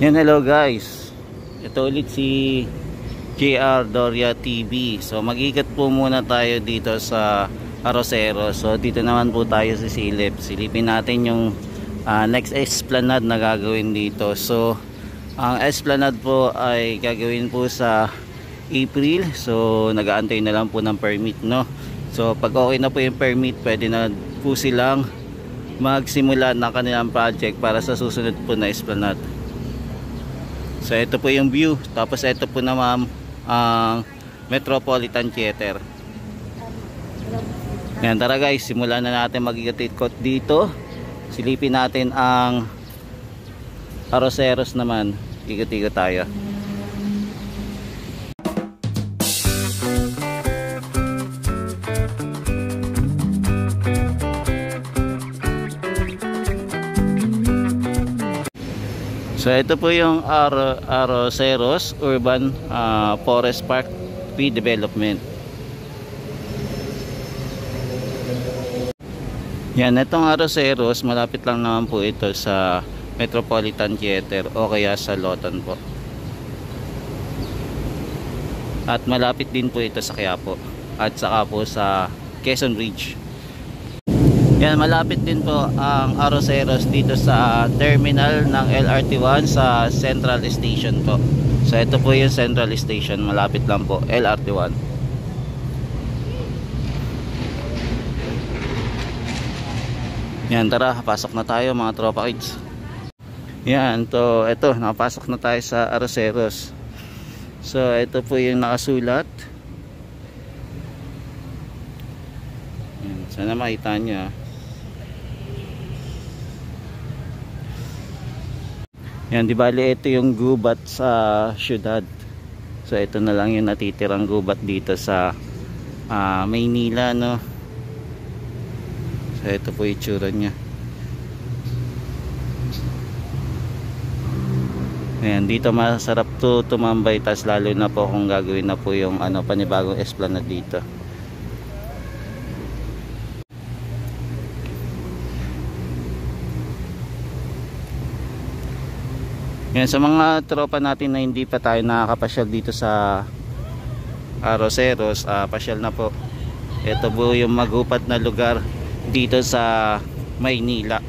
Yan, hello guys. Ito ulit si JR Doria TV. So mag-ikot po muna tayo dito sa Arroceros. So dito naman po tayo sa silipin natin yung next esplanade na gagawin dito. So ang esplanade po ay gagawin po sa April. So nag-aantay na lang po ng permit, no? So pag okay na po yung permit, pwede na po silang magsimula ng kanilang project para sa susunod po na esplanade. So ito po yung view. Tapos ito po naman ang Metropolitan Theater. Yan, tara guys, simulan na natin mag-ikot dito. Silipin natin ang Arroceros naman. Ikot-ikot tayo. So ito po yung Arroceros Urban Forest Park Redevelopment. Yan, itong Arroceros, malapit lang naman po ito sa Metropolitan Theater o kaya sa Lotan po. At malapit din po ito sa Quiapo at saka po sa Quezon Bridge. Yan, malapit din po ang Arroceros dito sa terminal ng LRT1 sa Central Station po. So ito po yung Central Station, malapit lang po, LRT1. Yan, tara, pasok na tayo mga tropa kids. Yan, to ito, nakapasok na tayo sa Arroceros. So ito po yung nakasulat. Yan, sana makita nyo. Yan, di bali ito yung gubat sa syudad. So ito na lang yung natitirang gubat dito sa Maynila, no. So ito po yung itsura nya. Ayan, dito masarap to tumambay, tas lalo na po kung gagawin na po yung panibagong esplanade dito. Yan, sa mga tropa natin na hindi pa tayo nakakapasyal dito sa Arroceros, pasyal na po. Ito po yung magupat na lugar dito sa Maynila.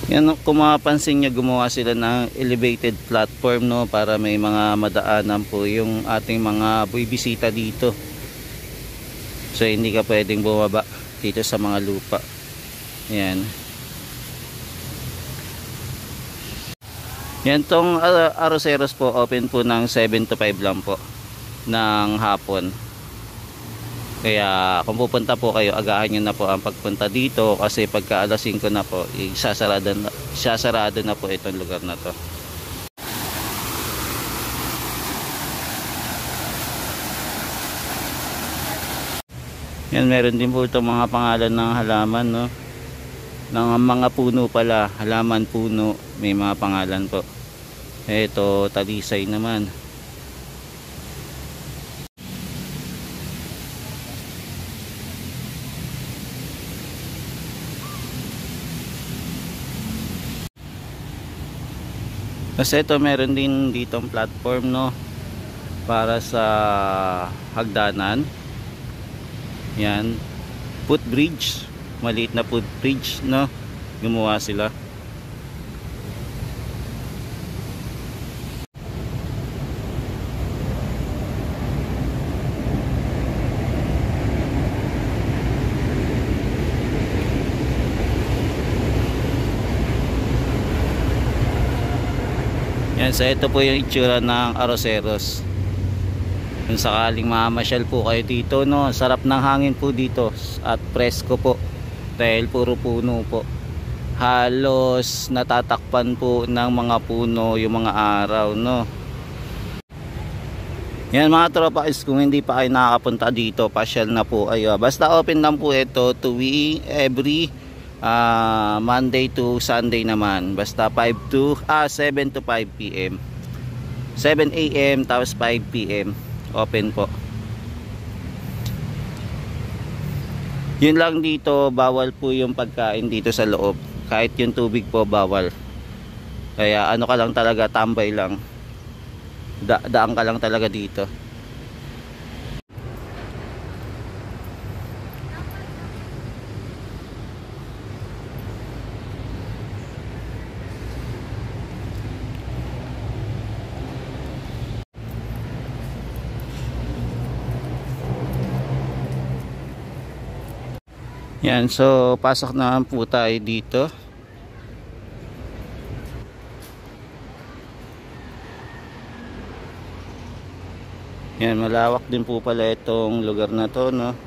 Yan, kung mapapansin nyo, gumawa sila ng elevated platform, no, para may mga madaanan po yung ating mga bibisita dito. So hindi ka pwedeng bumaba dito sa mga lupa. Yan. Yan, tong Arroceros po open po ng 7 to 5 lang po ng hapon. Kaya kung pupunta po kayo, agahan nyo na po ang pagpunta dito, kasi pagka alas 5 na po, isasarado na po itong lugar na to. Yan, meron din po itong mga pangalan ng halaman, no? Ng mga puno pala, halaman, puno, may mga pangalan po. Ito, talisay naman. Kasi ito, meron din ditong platform, no, para sa hagdanan. Yan, footbridge, maliit na footbridge, no, gumawa sila. Yan, so ito po yung itsura ng Arroceros. Kung sakaling mamasyal po kayo dito, no, sarap ng hangin po dito at presko po dahil puro puno po. Halos natatakpan po ng mga puno yung mga araw, no. Yan mga tropa, kung hindi pa kayo nakakapunta dito, pasyal na po kayo. Basta open lang po ito tuwing every Monday to Sunday naman, basta 7 to 5 PM. 7 AM tapos 5 PM open po. Yun lang dito, bawal po yung pagkain dito sa loob. Kahit yung tubig po bawal. Kaya ano ka lang talaga, tambay lang. Daan ka lang talaga dito. Yan, so pasok na po tayo dito. Yan, malawak din po pala itong lugar na to, no?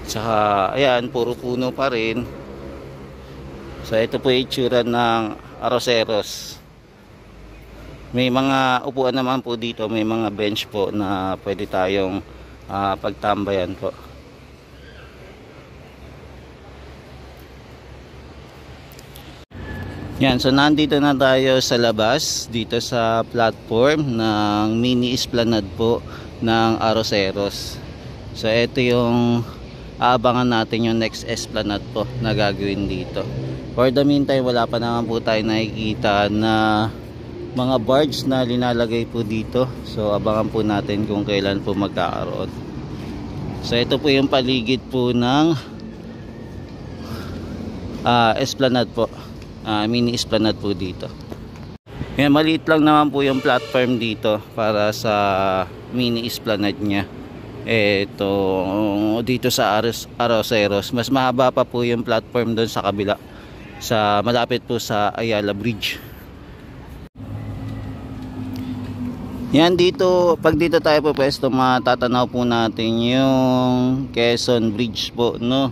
Tsaka, ayan, puro puno pa rin. So ito po yung itsura ng Arroceros. May mga upuan naman po dito, may mga bench po na pwede tayong pagtambayan po. Yan, so nandito na tayo sa labas, dito sa platform ng mini esplanade po ng Arroceros. So ito yung aabangan natin, yung next esplanade po na gagawin dito. For the meantime, wala pa naman po tayo nakikita na mga barge na linalagay po dito. So abangan po natin kung kailan po magkakaroon. So ito po yung paligid po ng esplanade po, mini esplanade po dito. Yan, maliit lang naman po yung platform dito para sa mini esplanade nya. Ito dito sa Arroceros, mas mahaba pa po yung platform doon sa kabila, sa malapit po sa Ayala Bridge. Yan, dito, pag dito tayo po pwesto, matatanaw po natin yung Quezon Bridge po, no?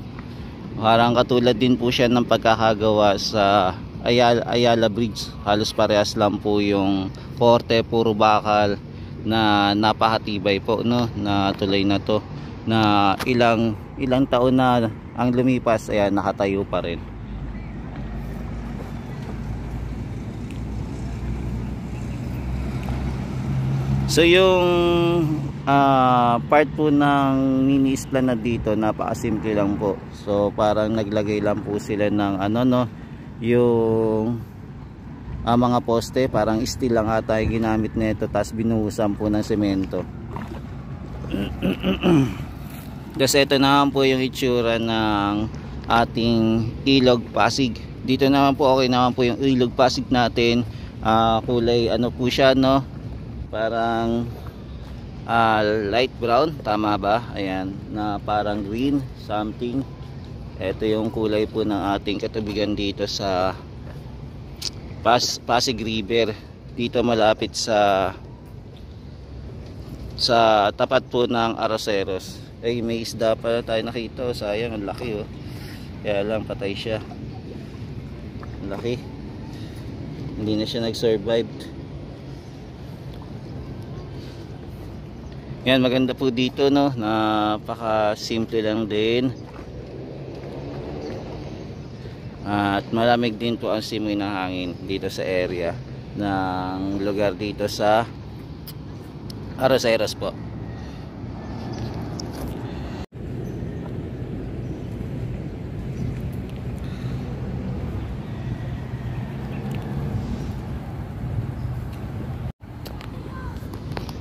Parang katulad din po siya ng pagkakagawa sa Ayala Bridge. Halos parehas lang po yung korte, puro bakal na napakatibay po, no? Na tulay na to, na ilang taon na ang lumipas, ayan, nakatayo pa rin. So yung part po ng mini esplanade dito, napakasimple lang po. So parang naglagay lang po sila ng yung mga poste, parang steel lang ata yung ginamit nito, tapos binuhusan po ng semento. Tapos ito naman po yung itsura ng ating Ilog Pasig. Dito naman po, okay naman po yung Ilog Pasig natin. Kulay ano po siya, no? Parang light brown, tama ba? Ayan, na parang green something. Ito yung kulay po ng ating katubigan dito sa Pasig River, dito malapit sa tapat po ng Arroceros. Ay, may isda pa tayo nakita, sayang, ang laki, oh. Kaya lang patay siya, ang laki, hindi na siya nag-survive. Yan, maganda po dito, no? Napaka simple lang din. At malamig din po ang simoy ng hangin dito sa area ng lugar dito sa Arroceros po.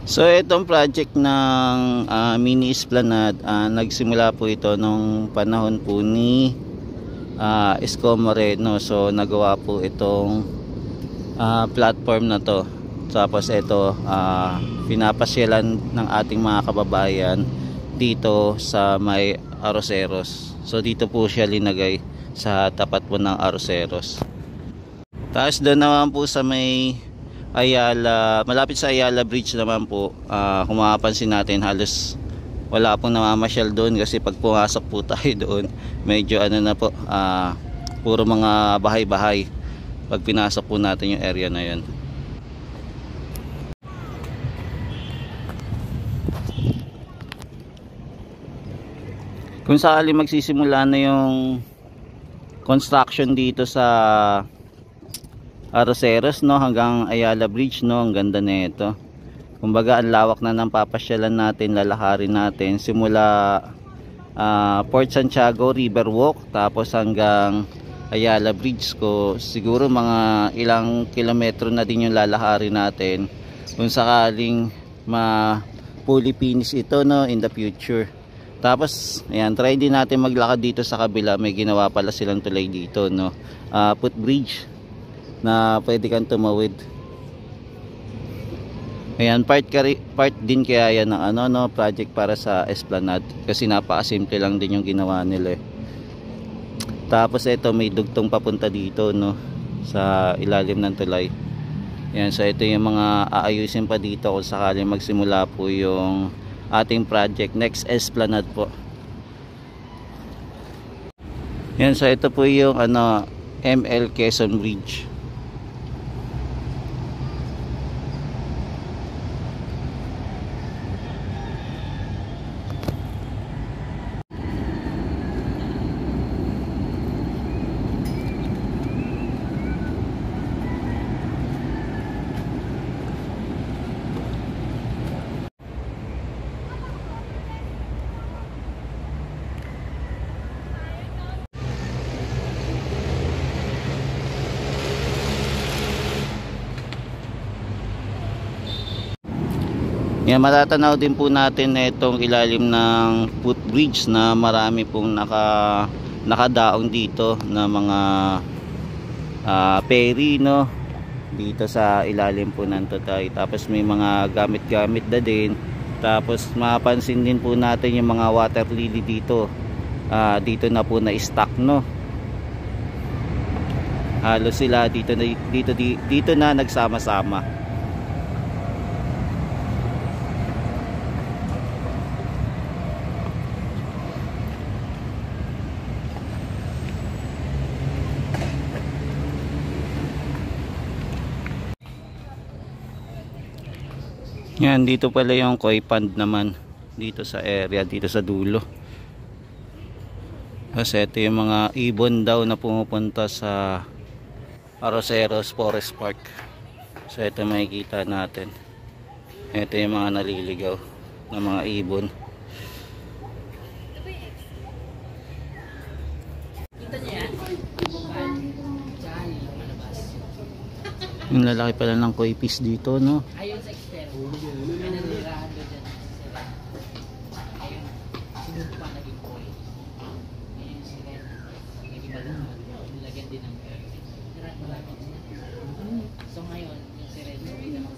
So itong project ng mini esplanade, nagsimula po ito nung panahon po ni Isko Moreno. So nagawa po itong platform na to. Tapos ito, pinapasyalan ng ating mga kababayan dito sa may Arroceros. So dito po siya linagay sa tapat po ng Arroceros. Tapos doon naman po sa may Ayala, malapit sa Ayala Bridge naman po, kung mapapansin natin, halos wala pong namamasyal doon kasi pag pumasok po tayo doon, medyo ano na po, puro mga bahay-bahay pag pinasok po natin yung area na yun. Kung sakali magsisimula na yung construction dito sa Arroceros, no, hanggang Ayala Bridge, no. Ang ganda nito. Kumbaga ang lawak na ng papasyalan natin, lalakarin natin simula Port Santiago Riverwalk tapos hanggang Ayala Bridge ko. Siguro mga ilang kilometro na din yung lalakarin natin kung sakaling fully finish ito, no, in the future. Tapos ayan, try din natin maglakad dito sa kabila. May ginawa pala silang tulay dito, no, footbridge na pwede kang tumawid. Ayan, part din kaya yan ng ano, no, project para sa Esplanade kasi napakasimple lang din yung ginawa nila eh. Tapos ito may dugtong papunta dito, no, sa ilalim ng tulay. Ayan, so ito yung mga aayusin pa dito kung sakaling magsimula po yung ating project next Esplanade po. Ayan, so ito po yung ano, ML Quezon Bridge. Yan, matatanaw din po natin na itong ilalim ng footbridge na marami pong nakadaong dito na mga ferry, no, dito sa ilalim po ng tutay. Tapos may mga gamit-gamit na din. Tapos mapapansin din po natin yung mga water lily dito. Dito na po na stock, no. Halos sila dito na nagsama-sama. Yan, dito pala yung koi pond naman dito sa area, dito sa dulo. Kasi ito yung mga ibon daw na pumupunta sa Arroceros Forest Park. So ito makikita natin. Ito yung mga naliligaw na mga ibon. Yung lalaki pala ng koi fish dito, no? Ayun sa extero. May nanirahan doon dyan sa sila. Ayun. Sinunod pa naging koi. Ayun yung sirena. Naging malunod. Nilagyan din ng koi. Nirahan pa lang. So ngayon, yung sirena may naman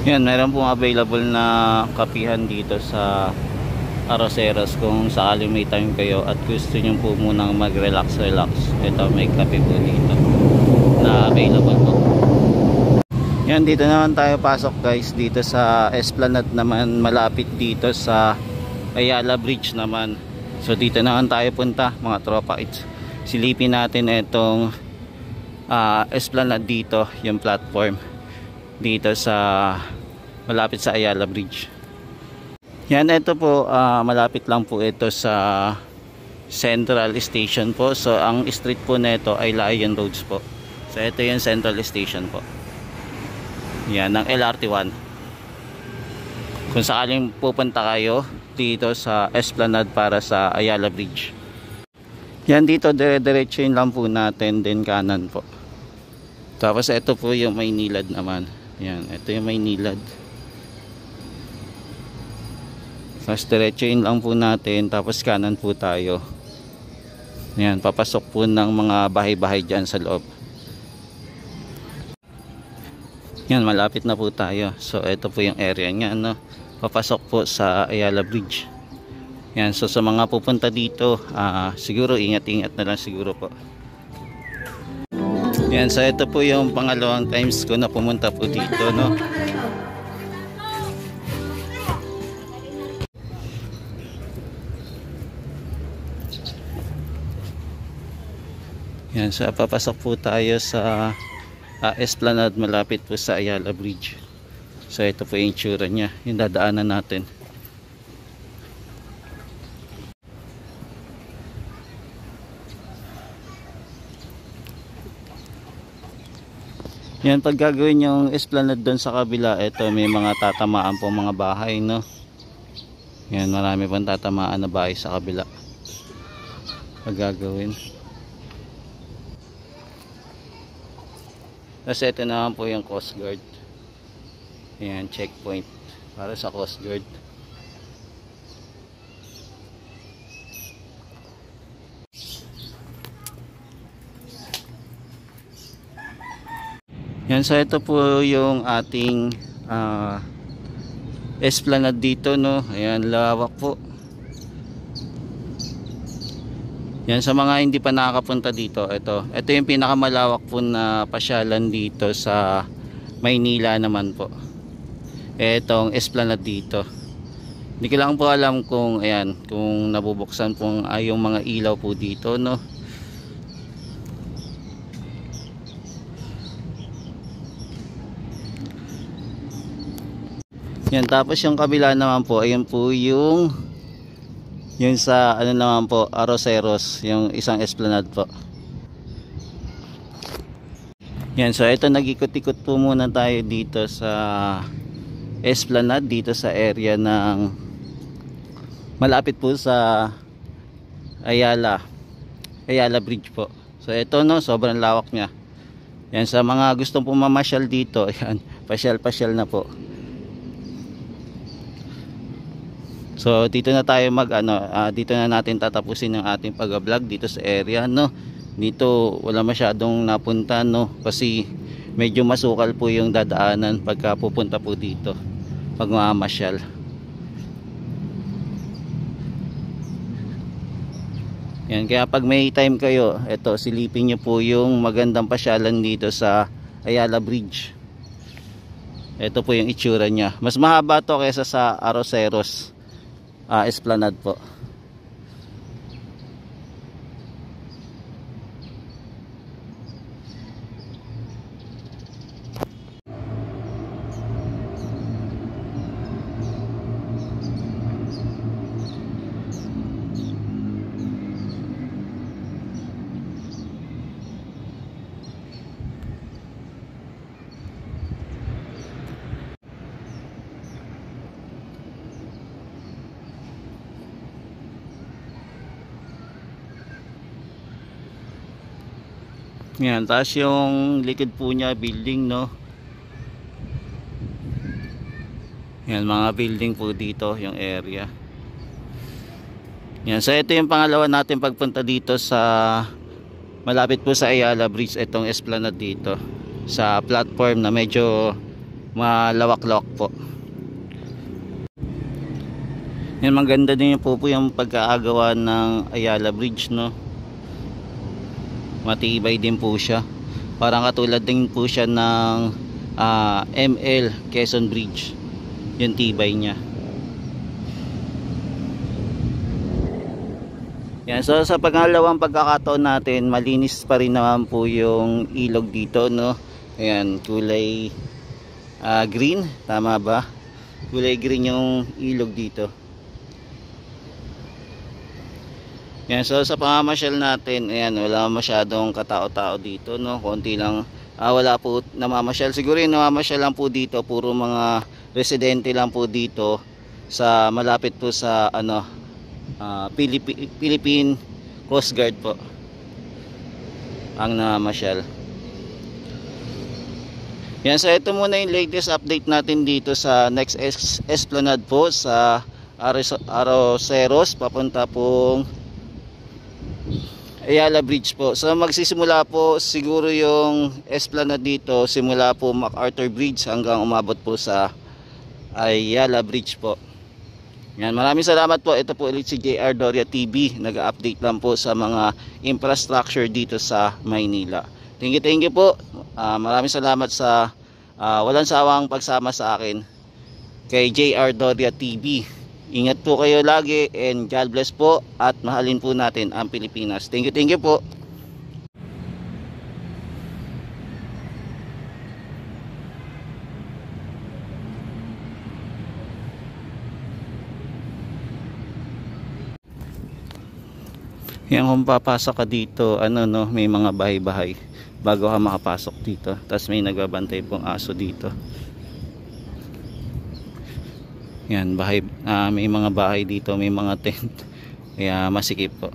yan, meron pong available na kapihan dito sa Arroceros kung sakaling may time kayo at gusto nyo po munang mag-relax. Ito, may kape po dito na available po. Yan, dito naman tayo pasok guys, dito sa Esplanade naman, malapit dito sa Ayala Bridge naman. So dito naman tayo punta mga tropa. Silipin natin itong Esplanade dito, yung platform dito sa malapit sa Ayala Bridge. Yan, ito po malapit lang po ito sa Central Station po. So ang street po nito ay Lion Roads po. So ito yung Central Station po. Yan, ng LRT1. Kung sakaling pupunta kayo dito sa Esplanade para sa Ayala Bridge. Yan, dito dire-diretso lang po natin, din kanan po. Tapos ito po yung Maynilad naman. Yan, ito yung Maynilad. Tapos diretsuin lang po natin, tapos kanan po tayo. Yan, papasok po ng mga bahay-bahay dyan sa loob. Yan, malapit na po tayo. So ito po yung area nya, no? Papasok po sa Ayala Bridge. Yan, so sa mga pupunta dito, siguro ingat-ingat na lang siguro po. Yan, so ito po yung pangalawang times ko na pumunta po dito, no. Yan, so papasok po tayo sa Esplanade malapit po sa Ayala Bridge. So ito po yung itsura niya, yung dadaanan natin. Yan, pag gagawin yung Esplanade doon sa kabila, ito may mga tatamaan po mga bahay, no. Yan, marami pang tatamaan na bahay sa kabila pag gagawin. Kasi ito naman po yung Coast Guard. Ayan, checkpoint para sa Coast Guard. Yan, so ito po yung ating Esplanade dito, no. Ayan, lawak po. Yan, sa mga hindi pa nakakapunta dito, ito yung pinakamalawak po na pasyalan dito sa Maynila naman po. Etong Esplanade dito. Hindi ko lang po alam kung ayan, kung nabubuksan po yung mga ilaw po dito, no. Yan, tapos yung kabila naman po, ayun po yung sa ano naman po, Arroceros, yung isang Esplanade po. Yan, so ito nag-ikot-ikot po muna tayo dito sa Esplanade, dito sa area ng malapit po sa Ayala Bridge po. So ito, no, sobrang lawak niya. Yan, sa mga gustong pumamasyal dito, yan, pasyal-pasyal na po. So dito na tayo dito na natin tatapusin ang ating pag-vlog dito sa area, no. Dito wala masyadong napunta, no, kasi medyo masukal po yung dadaanan pagka pupunta po dito pag mamamasyal. Yan, kaya pag may time kayo, eto, silipin nyo po yung magandang pasyalan dito sa Ayala Bridge. Ito po yung itsura niya. Mas mahaba to kaysa sa Arroceros Esplanade po. Yan, taas yung likod po niya, building, no. Yan, mga building po dito, yung area. Yan, so ito yung pangalawa natin pagpunta dito sa malapit po sa Ayala Bridge, itong Esplanade dito sa platform na medyo malawak-lawak po. Yan, maganda din po yung pagkaagawa ng Ayala Bridge, no. Matibay din po siya, parang katulad din po siya ng ML Quezon Bridge, yung tibay niya. Yan, so sa pangalawang pagkakataon natin, malinis pa rin naman po yung ilog dito, no. Ayan, kulay green, tama ba? Kulay green yung ilog dito. Yan, so sa pamamasyal natin, ayan, wala masyadong katao-tao dito, no. Konti lang, wala po namamasyal. Siguro yung namamasyal lang po dito, puro mga residente lang po dito sa malapit po sa Philippine Coast Guard po ang namamasyal. Yan, so ito muna yung latest update natin dito sa next Esplanade po sa Arroceros, papunta pong Ayala Bridge po. So magsisimula po siguro yung Esplanade dito, simula po MacArthur Bridge hanggang umabot po sa Ayala Bridge po. Yan, maraming salamat po. Ito po ulit si JR Doria TV, nag-update lang po sa mga infrastructure dito sa Maynila. Thank you po. Maraming salamat sa walang sawang pagsama sa akin kay JR Doria TV. Ingat po kayo lagi and God bless po at mahalin po natin ang Pilipinas. Thank you po. Yan, kung papasok ka dito, may mga bahay-bahay bago ka makapasok dito. Tapos may nagbabantay pong aso dito. Yan, may mga bahay dito, may mga tent. Kaya masikip po.